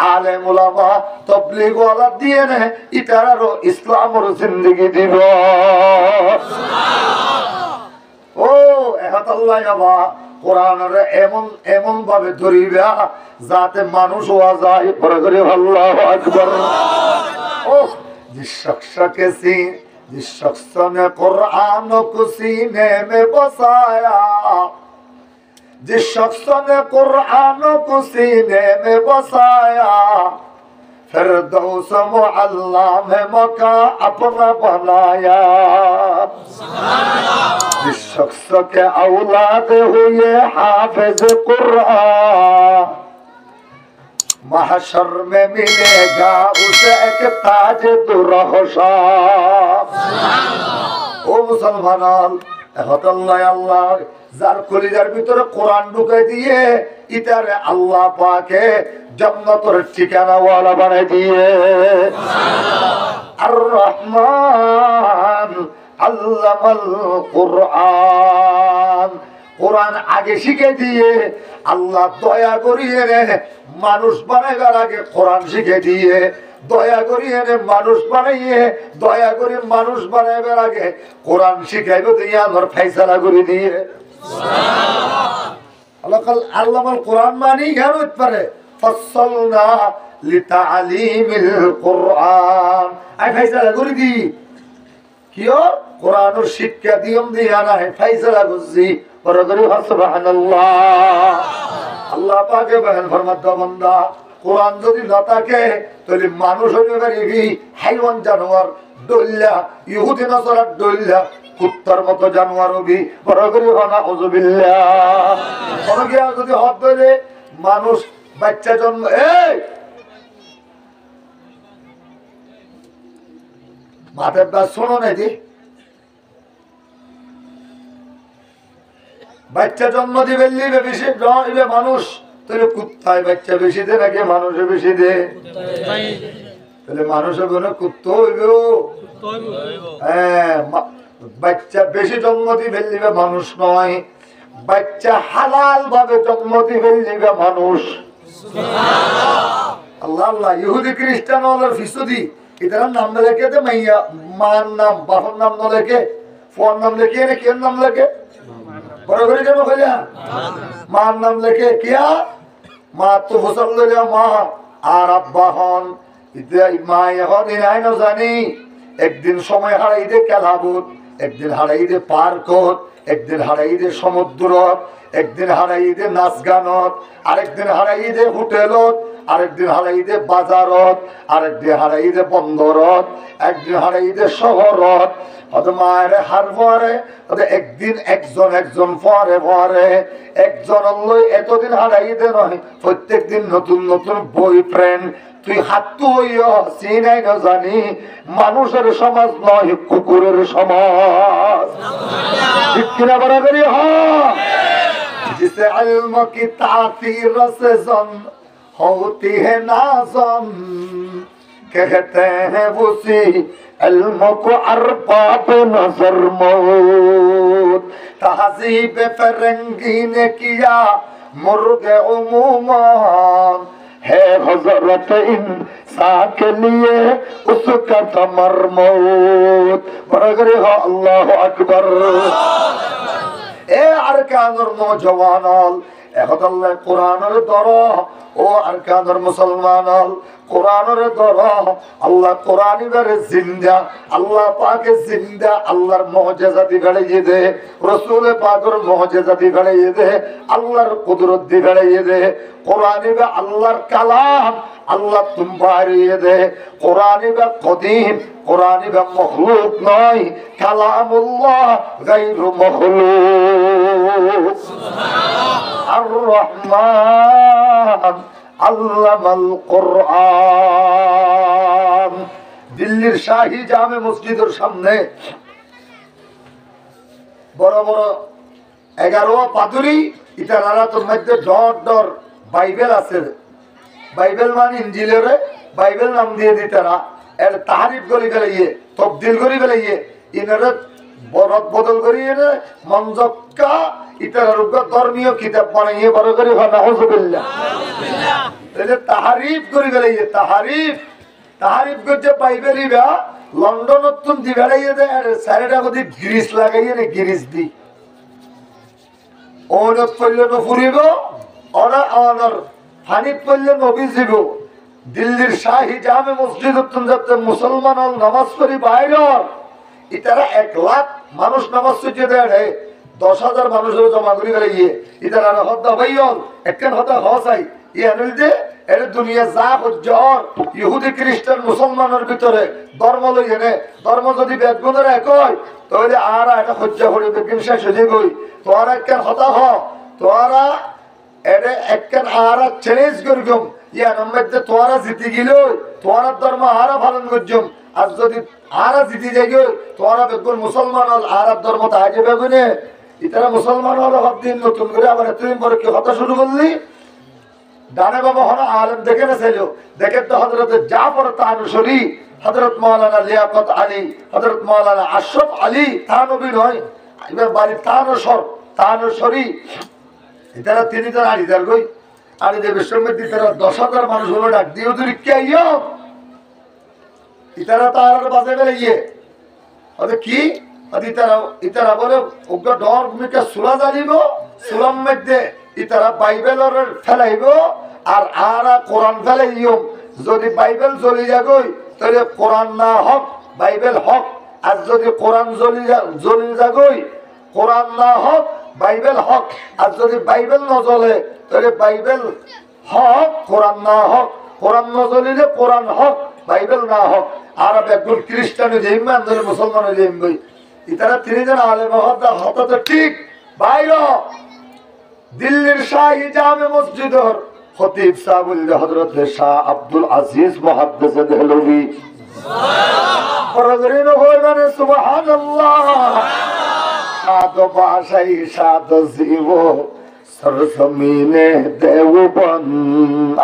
আলেম উলামা তাবলীগ ওয়ালা দিয়ে নে ইতারারও ইসলামের জিন্দেগি দিব ও এহাত আল্লাহ বাবা কোরআনের এমন এমন ভাবে ধরিবা যাতে মানুষ হওয়া যায় পরে করে আল্লাহু আকবার ও जिस शख्स के जिस शख्स ने कुरान को सीने में बसाया जिस शख्स ने कुरान को सीने में बसाया फिरदौस मुअल्ला में मका अपना बनाया जिस शख्स के औलाद हुए हाफिज कुरान महशर में मिलेगा उसे एक ताज दुरहशा ও মুসলমান আল্লাহ যার কলিজার ভিতরে কোরআন ঢুকাই দিয়ে ইতারে আল্লাহ পাকে জান্নাতের ঠিকানা ওয়ালা বানাই দিয়ে আর রহমান আল্লামাল কুরআন কোরআন আগে শিখে দিয়ে আল্লাহ দয়া করিয়ে রে মানুষ বানাইবার আগে কোরআন শিখে দিয়ে দয়া করিয়ে রে মানুষ বানাইয়ে দয়া করে মানুষ বানাইবার আগে কোরআন শিখাইব দিয়ে আমার ফয়সালা করে দিয়ে আল্লামাল কোরআন মানি কেন হতে পারে ফাসসালনা লিতাআলিমিল কোরআন আই ফয়সালা করে দি কিও কোরআনের শিক্ষা দিয়ম দিয়া নাই ফয়সালা করছি বরগরি সুবহানাল্লাহ আল্লাহ পাকে বলেন ফরমাত বান্দা কোরআন যদি না থাকে তাহলে মানুষ হইতে পারবি হাইওয়ান জানোয়ার দল্লা ইহুদি নাসারা দল্লা কুত্তার মতো জানোয়ার হবি বরগরি হনা উযুবিল্লাহ কোন গিয়া যদি হদ ধরে মানুষ বাচ্চা জন্ম এই মাথার বা শোনো না দি বাচ্চা জন্ম দিবে লিবে বেশি দিবে মানুষ তাহলে কুত্তায় বাচ্চা বেশি দে নাকি মানুষে বেশি দে তাহলে মানুষের কোনো কুত্ত হইব হ্যাঁ বাচ্চা বেশি জন্ম দিবে লিবে মানুষ নয় বাচ্চা হালাল ভাবে জন্ম দিবে লিবে মানুষ আল্লাহ আল্লাহ ইহুদি খ্রিস্টান ওদের ফিসুদি এটার নাম না লেখে দে মাইয়া মার নাম বাবার নাম না লেখে ফোন নাম লেখে না কেন নাম লেখে বড় করে কেন কইলা মার নাম লেখে কিয়া মা তো ফসল লইলা মা আর আব্বা হন ইতে মা এখন নাই না জানি একদিন সময় হারাই দে খেলাবুত একদিন হারাই দে পার্কত একদিন হারাই দে সমুদ্রত একদিন হারাই দে নাচ গানত আরেকদিন হারাই দে হোটেলত আরেকদিন হারাই দে বাজারত আরেকদিন হারাই দে বন্দরত একদিন হারাই দে শহরত মায়ের হার পরে একদিন একজন একজন পরে পরে একজন লই এতদিন হারাই দে নয় প্রত্যেক দিন নতুন নতুন বয়ফ্রেন্ড তুই হাতু চিনাই না জানি মানুষের সমাজ নয় কুকুরের সমাজ ঠিক কিনা বরাবরই হয় जिसे इल्म की तासीर से जन होती है नाज़न कहते हैं उसी इल्म को अरबाब नजर मौत तहजीब फरंगी ने किया मुर्गे उमूमन है हजरत इंसान के लिए उसका तमर मौत बरगरे हो अल्लाह अकबर এ আরকানের নওজওয়ান এখদাল্লাহ কোরআনের দর ও আরকানের মুসলমান কোরআনের দর আল্লাহ কোরআনিবারে জিন্দা আল্লাহ পাকে জিন্দা আল্লাহর মুজিজা দিগাড়িয়ে দে রাসূল পাকের মুজিজা দিগাড়িয়ে দে আল্লাহর কুদরত দিগাড়িয়ে দে কোরআনিবা আল্লাহর কালাম আল্লাহ তুমবাড়িয়ে দে কোরআনিবা কদিম কোরআনিবা মখলুক নয় কালামুল্লাহ গায়রু মখলুক আর রহমান আল্লামাল কোরআন দিল্লির শাহী জামে মসজিদের সামনে বড় বড় 11 পাদুরি ইতারারা তোর মধ্যে ডর ডর বাইবেল আছে বাইবেল মানে ইনজিলের বাইবেল নাম দিয়ে দিতারা এর তাহারিফ করি ফেলাইয়ে তবদিল করি ফেলাইয়ে ইনারা বরত বদল করিয়ে নে মঞ্জক্কা ইতার রূপ ধর্মীয় কিতাব বানাইয়ে বড় করে নাউজুবিল্লাহ তাহলে তাহারিফ করে গেলে তাহারিফ করছে বাইবেলি বা লন্ডন তুন দি বেড়াইয়ে দেয় আর সাইডটা কদি গ্রিস লাগাইয়ে নে গ্রিস দি ওনত পড়লে তো ফুরিব ওরা অনর হানিফ পড়লে নবী জীব দিল্লির শাহী জামে মসজিদ তুন যাতে মুসলমান হল নামাজ পড়ি বাইরের ইতারা 1 লাখ মানুষ নামাজ পড়তে দেয় 10,000 মানুষের জমা করে গেলে ইতারা হত্যা ভাইয়ল একখান হত্যা হসাই ইয়ে এর দুনিয়া যা হজ্জর ইহুদি খ্রিস্টান মুসলমানের ভিতরে ধর্ম লইয়ে নে ধর্ম যদি বেদগুণের এক হয় তাহলে আর একটা হজ্জা হলে বেগিন শেষ হয়ে গই তোরা একখান হতা হ তোরা এটা একখান আর চ্যালেঞ্জ করগম ইয়া মধ্যে তোরা জিতে গেল তোরা ধর্ম আরা পালন করছম আর যদি আরা জিতে যাই গই তোরা বেগুন মুসলমান হল আরব ধর্ম তা আগে বেগুনে ইতারা মুসলমান হল সব দিন নতুন করে আবার এতদিন পরে কি হতা শুরু করলি ডানে বাবা হলো আলেম দেখে না চাইল দেখে তো হজরত জাফর তানুসরি হজরত মাওলানা লিয়াকত আলী হজরত মাওলানা আশরাফ আলী তানবী নয় এবার বাড়ি তানুসরি এটারা তিনি তারা আড়িদার গই আড়িদের বিশ্বমধ্যে তারা 10,000 মানুষ হলো ডাক দিয়ে তুই কে ইয় ইতারা তার বাজে গেলে ইয়ে আরে কি ইতারা বলে ওকে ডর ভূমিকা সুলা জ্বালিব সুলাম মধ্যে ইতারা বাইবেলের ফেলাইব আর আরা কোরআন ফেলাইম যদি বাইবেল জ্বলি যাগই তাহলে কোরআন না হক বাইবেল হক আর যদি কোরআন জ্বলি যাগই কোরআন না হক বাইবেল হক আর যদি বাইবেল না জ্বলে তাহলে বাইবেল হক কোরআন না হক কোরআন না জ্বলিলে কোরআন হক বাইবেল না হক আর একজন খ্রিস্টান যাইম আন্দোলন মুসলমান যাইম গই ইতারা 3 জন আলেম হতা তো ঠিক বাইরে দিল্লির শাহী জামে মসজিদের খতিব সাহেব হযরত শাহ আব্দুল আজিজ মুহাদ্দিস দেহলভী সুবহানাল্লাহ সাদ ভাষাই সাদ জীব সরজমিনে দেওবন্দ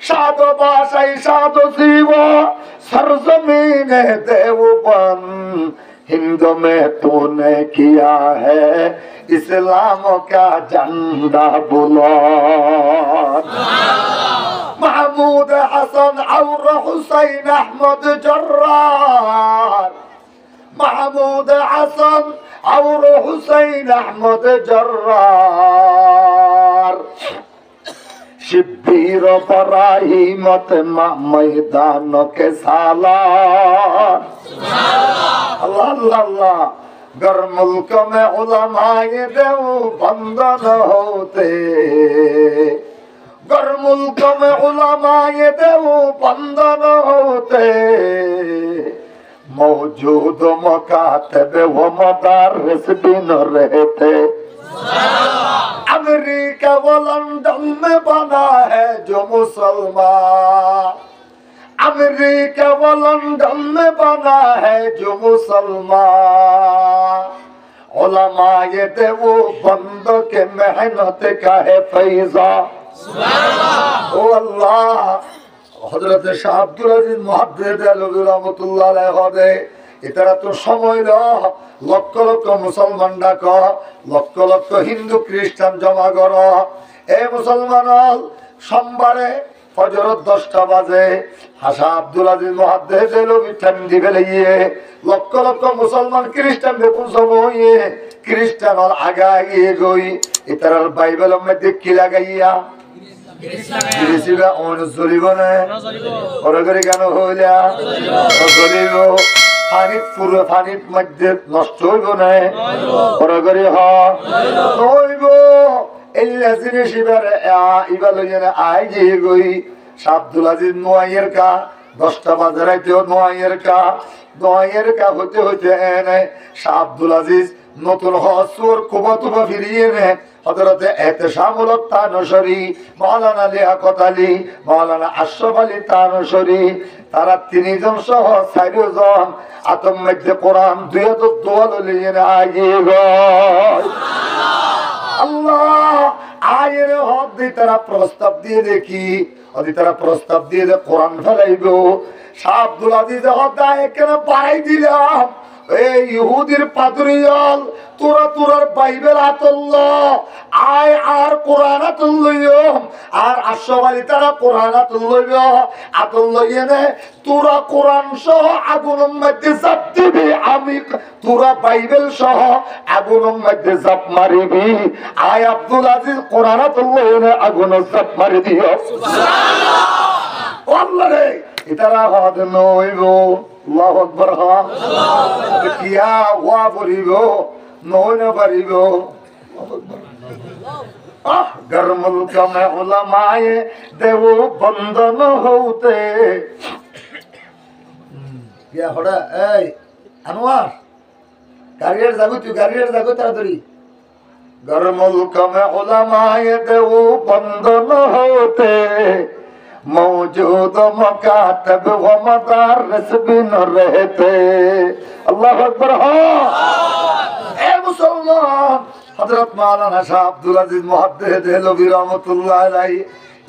সাদ ভাষাই সাদ জীব সরজমিনে দেওবন্द हिंद में तूने किया है इस्लाम का झंडा बुलंद महमूद हसन और हुसैन अहमद जर्रार महमूद हसन और हुसैन अहमद जर्रार शिब्बीर बराहीमत मैदान के सालार अल्लाह अल्लाह अल्लाह गर मुल्क में उलमाए देवबंद न होते गर मुल्क में उलमाए देवबंद न होते मौजूद मकातब व मदारिस भी न रहते अमेरिका व लंदन में बना है जो मुसलमान अमेरिका व लंदन में बना है जो मुसलमान उलमाए देवबंद के मेहनत का है फैज़ा ओ अल्लाह हजरत शाह अब्दुल अजीज मुहद्दिस रहमतुल्लाह अलैहि इतारा तो समय लक्ष लक्ष मुसलमान डाक लक्ष लक्ष हिंदू ख्रिस्टान जमा कर ए मुसलमान सोमवारे फजर 10টা বাজে হাসা আব্দুল আজিজ মুহাদ্দিস দেহলভী ঠান্ডি ফেলে লক্ষ লক্ষ মুসলমান খ্রিস্টান বেকুন সময়ে খ্রিস্টান আগা গিয়ে গই ইতারার বাইবেলের মধ্যে কি লাগাইয়া গ্রিসিবা অনুজলিব না ওরগরি কেন হইলা অনুজলিব পানির মধ্যে নষ্ট হইব না ওরগরি হইব আব্দুল আজিজ নোয়াইয়ের কা 10টা বাজে রাইতেও নোয়াইয়ের কা হতে হতে এনে শাহ আব্দুল আজিজ নতুন হসুর কুবা ফিরিয়ে নে হযরতে এহতেশামুল হক তানুসরি মাওলানা লিয়াকত আলী মাওলানা আশরাফ আলী তানুসরি তারা 3 জন সহ 4 জন আতম মধ্যে কোরআন 2 দোয়া লিয়ে আগিয়ে গয় আল্লাহ আয়ের হক দিয়ে তারা প্রস্তাব দিয়ে দেখি যদি তারা প্রস্তাব দিয়ে কোরআন ফেলাইব শাহ আব্দুল আজিজ হক দায় কেন বাড়াই দিলাম এই ইহুদির পাদরিয়াল তোরা তোরার বাইবেল আতুল্লাহ আয় আর কোরআন আতুল্লাহ আর আশরাফ তারা কোরআন আতুল্লাহ আতুল্লাহ তোরা কোরআন সহ আগুনের মধ্যে জাপ দিবি আমি তোরা বাইবেল সহ আগুনের মধ্যে জাপ মারিবি আয় আব্দুল আজিজ কোরআন আতুল্লাহ আগুনের জাপ মারি দিও সুবহানাল্লাহ আল্লাহ রে এটারা হদ নইব আল্লাহু আকবার কিয়া ওয়া পড়িব নয় না পারিব গরমুল কামে উলামায়ে দেব বন্ধন হউতে কিয়া হড়া এই আনোয়ার গাড়ির যাগো তুই গাড়ির যাগো তাড়াতাড়ি গরমুল কামে উলামায়ে দেব বন্ধন হউতে मौजूद मकातब व मदारिस भी न रहते अल्लाह अकबर हो ए मुसलमान हजरत मौलाना शाह अब्दुल अजीज मुहद्दिस देहलवी रहमतुल्लाह अलैहि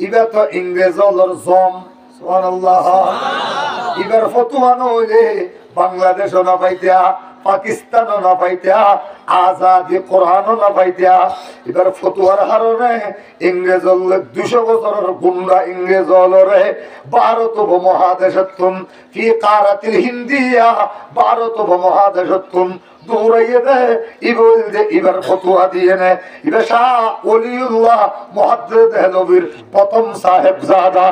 इबे तो इंग्रेज और जम सुबहानाल्लाह इबर फतवा न হইলে বাংলাদেশ না পাইতা পাকিস্তান না পাইতা আজাদি কোরআন না পাইতা এবার ফতোয়ার হারনে ইংরেজ 200 বছরের গুন্ডা ইংরেজ হলরে ভারত উপমহাদেশতুন ফি কারাতিল হিন্দিয়া ভারত উপমহাদেশতুন দৌড়াইয়ে দে ইবল যে এবার ফতোয়া দিয়ে নে এবার শাহ ওলিউল্লাহ মুহাদ্দিস দেহলভির প্রথম সাহেবজাদা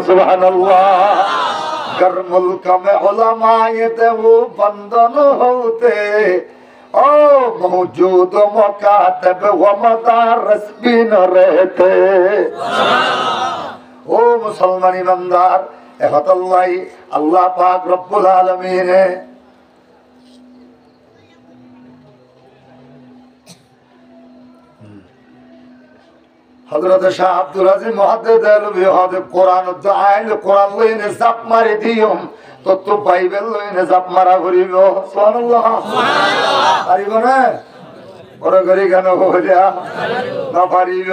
সুবহানাল্লাহ গরমুল কামে উলামায়ে দেব বন্ধন হউতে ও মৌজুদ মুকাতব ওয়া মাদারিস भी न रहते ও মুসলমান ইমানদার এহতাল্লাহ আল্লাহ পাক রব্বুল আলামিন হযরত শাহ আব্দুল আজিজ মুহাদ্দিস দেহলভি হযরত কোরআন আইল কোরআন লইনে জাপ মারি দিয়ম তো বাইবেল লইনে জাপ মারা করিব সুবহানাল্লাহ সুবহানাল্লাহ পারিব না ওরে গরি গানো হইয়া না পারিব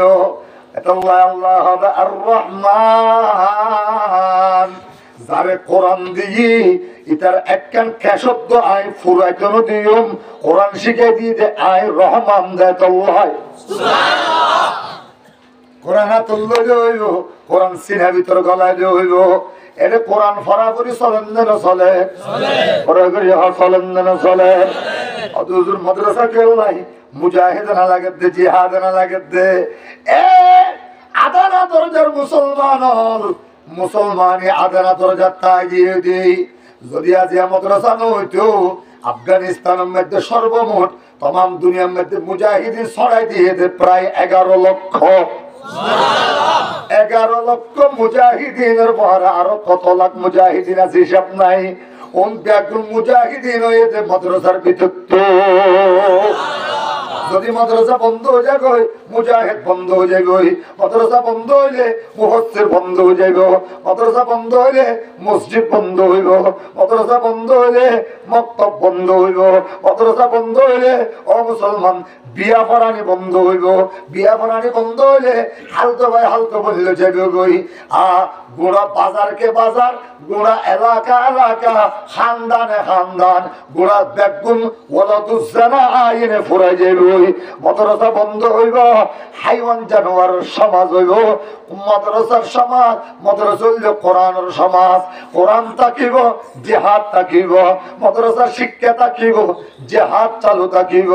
আল্লাহ আল্লাহ আর রহমান যারে কোরআন দিই ইতার একখান শব্দ আই ফুরাইতনো দিয়ম কোরআন শিখাই দিয়ে দে আই রহমান দেয় আল্লাহ সুবহানাল্লাহ কোরআন আতুল্লাহ হইব কোরআন সিনা ভিতর গলায় হইব এরে কোরআন ফরা করি চলেন না চলে ফরা করি চলেন না চলে হুজুর মাদ্রাসা কেউ নাই মুজাহিদ না লাগে দে জিহাদ না লাগে দে এ আদানা দরজার মুসলমান মুসলমানি আদানা দরজা তাগিয়ে দেই যদি আজ মাদ্রাসা নইতো আফগানিস্তানের মধ্যে সর্বমোট तमाम দুনিয়ার মধ্যে মুজাহিদিন ছড়াই দিয়ে প্রায় 11 লক্ষ 11 লক্ষ মুজাহিদিনের পরে আরো কত লাখ মুজাহিদিন আছে হিসাব নাই কোন ব্যাকুল মুজাহিদিন হয়েছে মাদ্রাসার ভিতর যদি মাদ্রাসা বন্ধ হয়ে যায় মুজাহিদ বন্ধ হয়ে যায় মাদ্রাসা বন্ধ হইলে মুফাসসির বন্ধ হয়ে যাইব মাদ্রাসা বন্ধ হইলে মসজিদ বন্ধ হইব মাদ্রাসা বন্ধ হইলে মক্তব বন্ধ হইব মাদ্রাসা বন্ধ হইলে ও মুসলমান বিয়া পড়ানি বন্ধ হইব বিয়া পড়ানি বন্ধ হইলে হালতো ভাই হালতো বললে যাবে গই গোড়া বাজারকে বাজার গোড়া এলাকা এলাকা খানদানে খানদান গোড়া বেগুন ওয়ালাদুজ্জানা আইনে ফুরাই যাবে মাদ্রাসা বন্ধ হইব হাইওয়ান জানোয়ারের সমাজ হইব মাদ্রাসার সমাজ মাদ্রাসা হইল কোরআনের সমাজ কোরআন থাকিব জিহাদ থাকিব মাদ্রাসার শিক্ষা থাকিব জিহাদ চালু থাকিব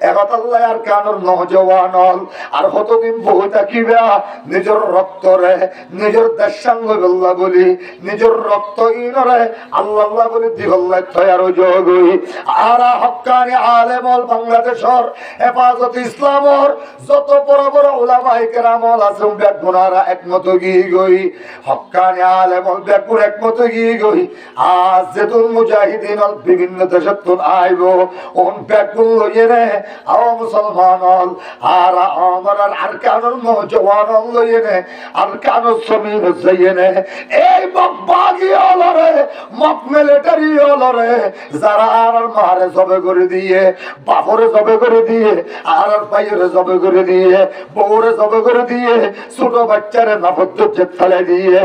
একতাল্লাহ আর কানুর নওজওয়ান আর কতদিন বহু থাকিবা নিজের রক্তরে নিজের দেশাঙ্গ আল্লাহ বলি নিজের রক্ত ইনরে আল্লাহ বলি দিগল্লাহ তৈয়ার জগই আর হক্কানি আলেমল বাংলাদেশের হেফাজত ইসলামর যত বড় বড় উলামায়ে কেরাম আছে বেগুনারা একমত গিয়ে গই হক্কানি আলেমল বেগুন একমত গিয়ে গই আজ যেতুল মুজাহিদিন বিভিন্ন দেশত আইব ওন বেগুন লইয়ে রে আও মুসলমান আর আমার আরকানুল নওজওয়ান লইয়ে রে আরকানুস সমিন যাইয়ে রে এই বাগবাগি হলরে মক মিলিটারি হলরে যারা আর মারে জবে করে দিয়ে বাপরে জবে করে দিয়ে আর পাইরে জবে করে দিয়ে বউরে জবে করে দিয়ে ছোট বাচ্চারে নাফজ্জে ফেলে দিয়ে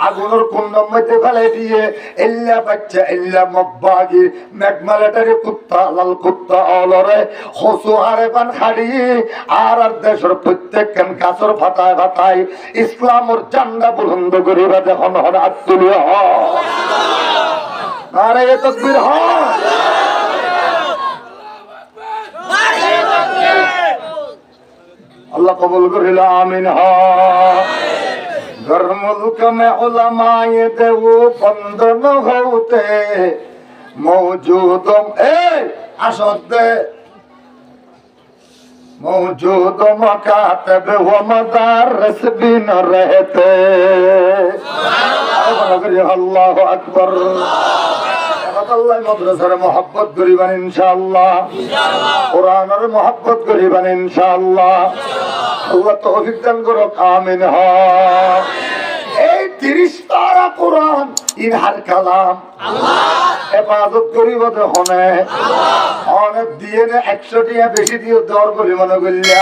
আগুনের কুণ্ডের মধ্যে ফেলে দিয়ে এল্লা বাচ্চা এল্লা মব্বাগি মেঘমালাটারে কুত্তা লাল কুত্তা অলরে হসু হারে পান খাড়ি আর দেশের প্রত্যেক গাছর ফাটায় ফাটায় ইসলামের ঝান্ডা বুলন্দ করিবা যখন হাত তুলিয়া আরে তাকবীর হয় अल्लाह कबूल करिला आमीन हा घर मुल्क में उलमा ये दे वो बंद न होते मौजूद असद मौजूद मकातब व मदारस भी न रहते अल्लाह अकबर अल्लाह मदरसार मोहब्बत करिबान इंशाअल्लाह कुरानेर मोहब्बत करिबान इंशाअल्लाह अल्लाह तौफीक दान करो आमीन हा এই 30 পারা কোরআন ইনহার কালাম আল্লাহ হেফাজত করিব দেখনে অনেক দিয়ে 100 টিয়া বেশি দিয়ে দর বলি মনে কইলা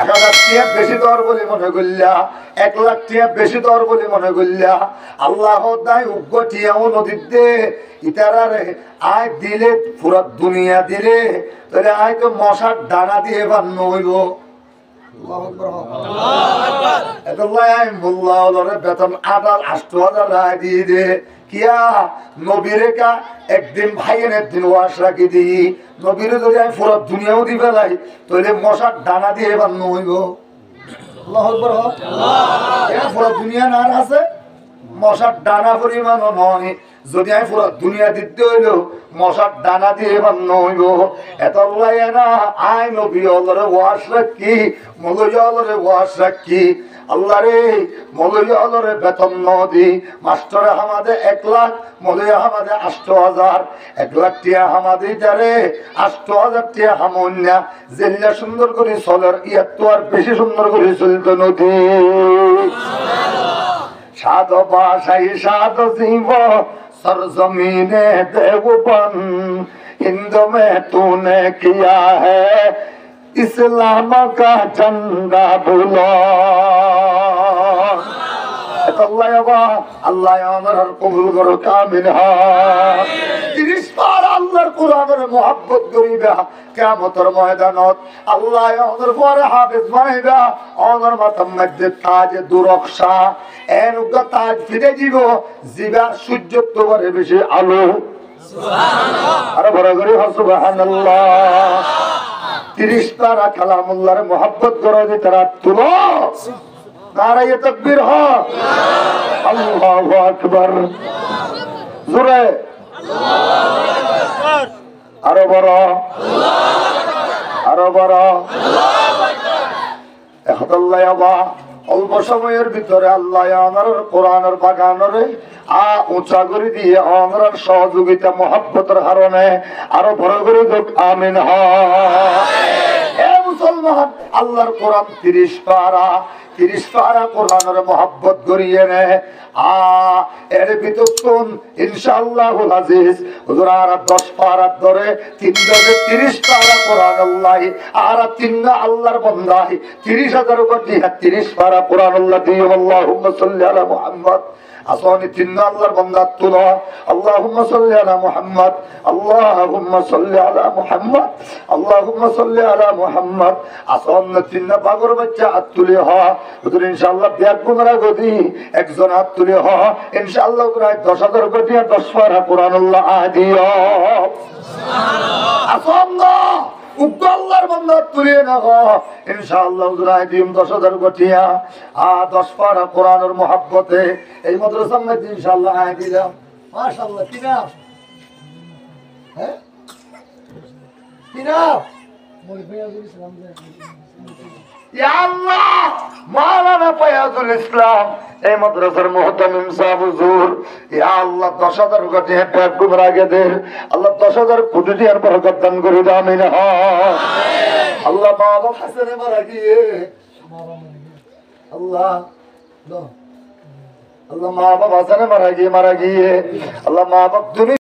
1000 টিয়া বেশি দর বলি মনে কইলা 1 লাখ টিয়া বেশি দর বলি মনে কইলা আল্লাহ দাই উগ্গটিয়াও নদীতে ইতারারে আয় দিলে পুরো দুনিয়া দিলে তাহলে আয় তো মশার দানা দিয়ে বান্ন হইব আল্লাহু আকবার আল্লাহু আকবার এতলাই আই মোল্লা ওরে বেতন 8000 রায় দিয়ে দে কিয়া নবীরে কা একদিন ভাইয়ের একদিন ওয়াশ রাখি দি নবীরে যদি আমি পুরো দুনিয়াও দিবে লাই তাহলে মশার দানা দিয়ে বান্ন হইব আল্লাহু আকবার আল্লাহ এ পুরো দুনিয়া না আছে মশার দানা পরিমাণও নয় যদি আমি পুরো দুনিয়া দিতে হইল মশার দানা দিয়ে বান্ন হইব এত না আই নবী আল্লাহরে ওয়াশ রাখি মৌলভী আল্লাহরে ওয়াশ রাখি আল্লাহ রে মৌলভী আল্লাহরে বেতন নদি মাস্টারে আমাদের 1 লাখ মৌলভী আমাদের 8000 1 লাখ টিয়া আমাদের যারে 8000 টিয়া হামন্যা জেল্লা সুন্দর করে চলার ইয়াত আর বেশি সুন্দর করে চলতো নদী সাদ বাসাই সাদ জীব सरजमीने देवबन हिंद में तूने किया है इस्लाम का झंडा बुलंद अल्लाह अल्लाह আমার কবুল করো আমিন হা 30 বার আল্লাহর কোরআনের mohabbat করিবা কিয়ামতের ময়দানত আল্লাহ আমাদের পরে হাফেজ বানাইবা আমার মাথার মধ্যে তাজ দুরক্ষা এনুগা তাজ ফিরে দিব জিবা সূর্য তোরে বেশি আলো সুবহানাল্লাহ আরে বড় করে সুবহানাল্লাহ 30 পারা কালামুল্লাহর mohabbat করো যে তারা তুলো নারায়ে তাকবীর হ আল্লাহু আকবার জোরে আল্লাহু আকবার আরো বড় আরো বড় আল্লাহু আকবার আল্লাহ অল্প সময়ের ভিতরে আল্লাহ আমার কোরআনের বাগানরে উঁচা করে দিয়ে আমার সহযোগিতা মহব্বতের কারণে আরো বড় করে দেখ আমিন হে মুসলমান আল্লাহর কোরআন 30 পারা কোরআনের মহব্বত করিয়ে নে এর ভিতর শুন ইনশাআল্লাহুল আজিজ হুজুর আর 10 পারা ধরে 30 পারা কোরআন আল্লাহ আর 3 আল্লাহর বান্দা 30000 কোটি 30 পারা কোরআন আল্লাহ দিয়ে আল্লাহুম্মা সাল্লি আলা মুহাম্মদ আসনি 3 আল্লাহর বান্দা তুলো আল্লাহুম্মা সাল্লি আলা মুহাম্মদ আল্লাহুম্মা সাল্লি আলা মুহাম্মদ আল্লাহুম্মা সাল্লি আলা মুহাম্মদ আসন 3 পাগর বাচ্চা হাত তুলে হ হুজুর ইনশাআল্লাহ ব্যাগ গুমরা গদি একজন হাত তুলে হ ইনশাআল্লাহ প্রায় 10000 কোটি 10 পারা কোরআন আল্লাহ আদিও সুবহানাল্লাহ আসন আল্লাহর বান্দা তুলে না ইনশাআল্লাহ উজরাই দিম 10000 কোটিয়া 10 পারা কোরআনের mohabbote এই মাদ্রাসার মধ্যে ইনশাআল্লাহ আয় দিলাম মাশাআল্লাহ কি নাম হ্যাঁ কি নাম মোর ফয়াজুল ইসলাম ইয়া আল্লাহ মাওলানা ফয়াজুল ইসলাম এই মাদ্রাসার মুহতামিম সাহেব হুজুর ইয়া আল্লাহ 10000 কোটি পেট কুবরা গেদে আল্লাহ 10000 কোটি এর বরকত দান করে দাও আমিন আমিন আল্লাহ বাবা হাসানে মারা গিয়ে আল্লাহ আল্লাহ মা বাবা হাসানে মারা গিয়ে আল্লাহ মা বাবা